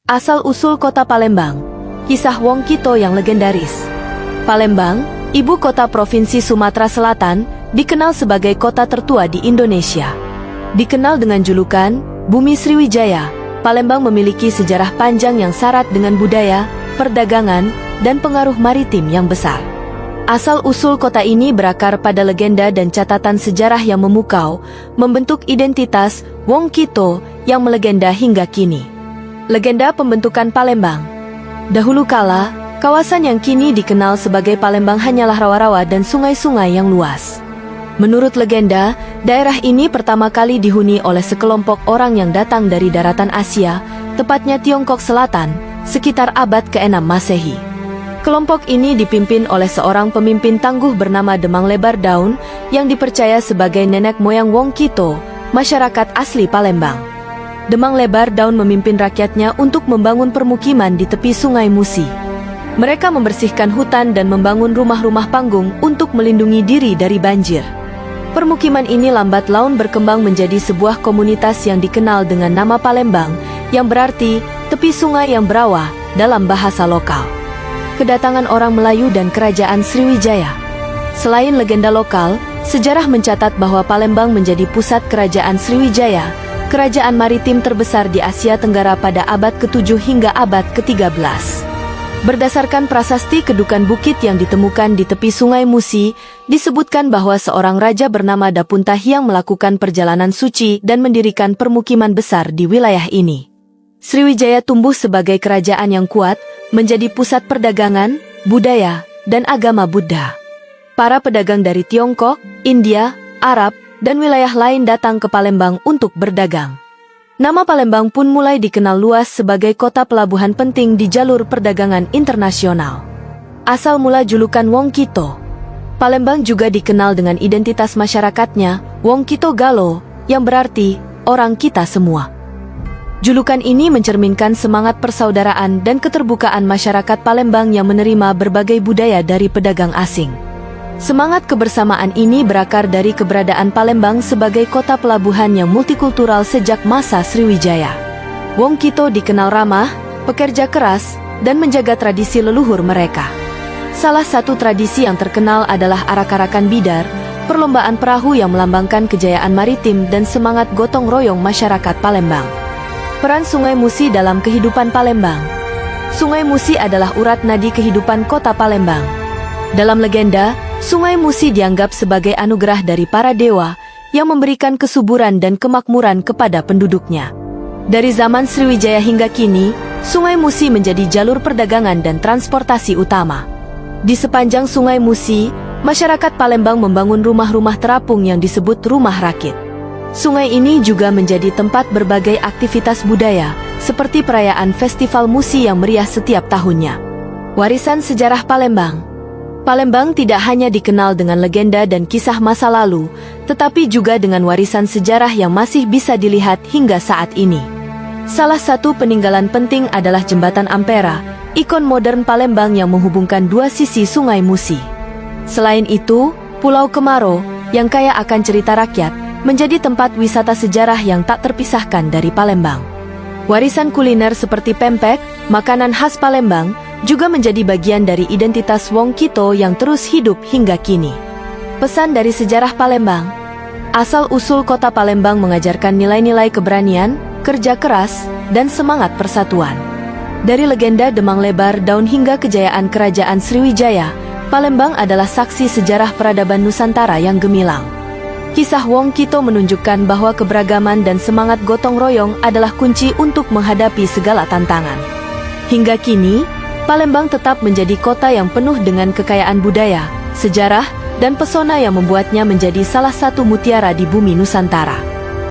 Asal-usul kota Palembang. Kisah Wong Kito yang legendaris. Palembang, ibu kota Provinsi Sumatera Selatan, dikenal sebagai kota tertua di Indonesia. Dikenal dengan julukan Bumi Sriwijaya, Palembang memiliki sejarah panjang yang syarat dengan budaya, perdagangan, dan pengaruh maritim yang besar. Asal-usul kota ini berakar pada legenda dan catatan sejarah yang memukau, membentuk identitas Wong Kito yang melegenda hingga kini. Legenda pembentukan Palembang. Dahulu kala, kawasan yang kini dikenal sebagai Palembang hanyalah rawa-rawa dan sungai-sungai yang luas. Menurut legenda, daerah ini pertama kali dihuni oleh sekelompok orang yang datang dari daratan Asia, tepatnya Tiongkok Selatan, sekitar abad ke-6 Masehi. Kelompok ini dipimpin oleh seorang pemimpin tangguh bernama Demang Lebar Daun, yang dipercaya sebagai nenek moyang Wong Kito, masyarakat asli Palembang. Demang Lebar Daun memimpin rakyatnya untuk membangun permukiman di tepi Sungai Musi. Mereka membersihkan hutan dan membangun rumah-rumah panggung untuk melindungi diri dari banjir. Permukiman ini lambat laun berkembang menjadi sebuah komunitas yang dikenal dengan nama Palembang, yang berarti tepi sungai yang berawah dalam bahasa lokal. Kedatangan orang Melayu dan kerajaan Sriwijaya. Selain legenda lokal, sejarah mencatat bahwa Palembang menjadi pusat kerajaan Sriwijaya, kerajaan maritim terbesar di Asia Tenggara pada abad ke-7 hingga abad ke-13. Berdasarkan prasasti kedukan bukit yang ditemukan di tepi Sungai Musi, disebutkan bahwa seorang raja bernama Dapunta Hyang melakukan perjalanan suci dan mendirikan permukiman besar di wilayah ini. Sriwijaya tumbuh sebagai kerajaan yang kuat, menjadi pusat perdagangan, budaya, dan agama Buddha. Para pedagang dari Tiongkok, India, Arab, dan wilayah lain datang ke Palembang untuk berdagang. Nama Palembang pun mulai dikenal luas sebagai kota pelabuhan penting di jalur perdagangan internasional. Asal mula julukan Wong Kito. Palembang juga dikenal dengan identitas masyarakatnya, Wong Kito Galo, yang berarti orang kita semua. Julukan ini mencerminkan semangat persaudaraan dan keterbukaan masyarakat Palembang yang menerima berbagai budaya dari pedagang asing. Semangat kebersamaan ini berakar dari keberadaan Palembang sebagai kota pelabuhan yang multikultural sejak masa Sriwijaya. Wong Kito dikenal ramah, pekerja keras, dan menjaga tradisi leluhur mereka. Salah satu tradisi yang terkenal adalah arak-arakan bidar, perlombaan perahu yang melambangkan kejayaan maritim dan semangat gotong royong masyarakat Palembang. Peran Sungai Musi dalam kehidupan Palembang. Sungai Musi adalah urat nadi kehidupan kota Palembang. Dalam legenda, Sungai Musi dianggap sebagai anugerah dari para dewa yang memberikan kesuburan dan kemakmuran kepada penduduknya. Dari zaman Sriwijaya hingga kini, Sungai Musi menjadi jalur perdagangan dan transportasi utama. Di sepanjang Sungai Musi, masyarakat Palembang membangun rumah-rumah terapung yang disebut rumah rakit. Sungai ini juga menjadi tempat berbagai aktivitas budaya, seperti perayaan Festival Musi yang meriah setiap tahunnya. Warisan sejarah Palembang. Palembang tidak hanya dikenal dengan legenda dan kisah masa lalu, tetapi juga dengan warisan sejarah yang masih bisa dilihat hingga saat ini. Salah satu peninggalan penting adalah Jembatan Ampera, ikon modern Palembang yang menghubungkan dua sisi Sungai Musi. Selain itu, Pulau Kemaro, yang kaya akan cerita rakyat, menjadi tempat wisata sejarah yang tak terpisahkan dari Palembang. Warisan kuliner seperti pempek, makanan khas Palembang, juga menjadi bagian dari identitas Wong Kito yang terus hidup hingga kini. Pesan dari sejarah Palembang. Asal-usul kota Palembang mengajarkan nilai-nilai keberanian, kerja keras, dan semangat persatuan. Dari legenda Demang Lebar Daun hingga kejayaan kerajaan Sriwijaya, Palembang adalah saksi sejarah peradaban Nusantara yang gemilang. Kisah Wong Kito menunjukkan bahwa keberagaman dan semangat gotong royong adalah kunci untuk menghadapi segala tantangan. Hingga kini, Palembang tetap menjadi kota yang penuh dengan kekayaan budaya, sejarah, dan pesona yang membuatnya menjadi salah satu mutiara di bumi Nusantara.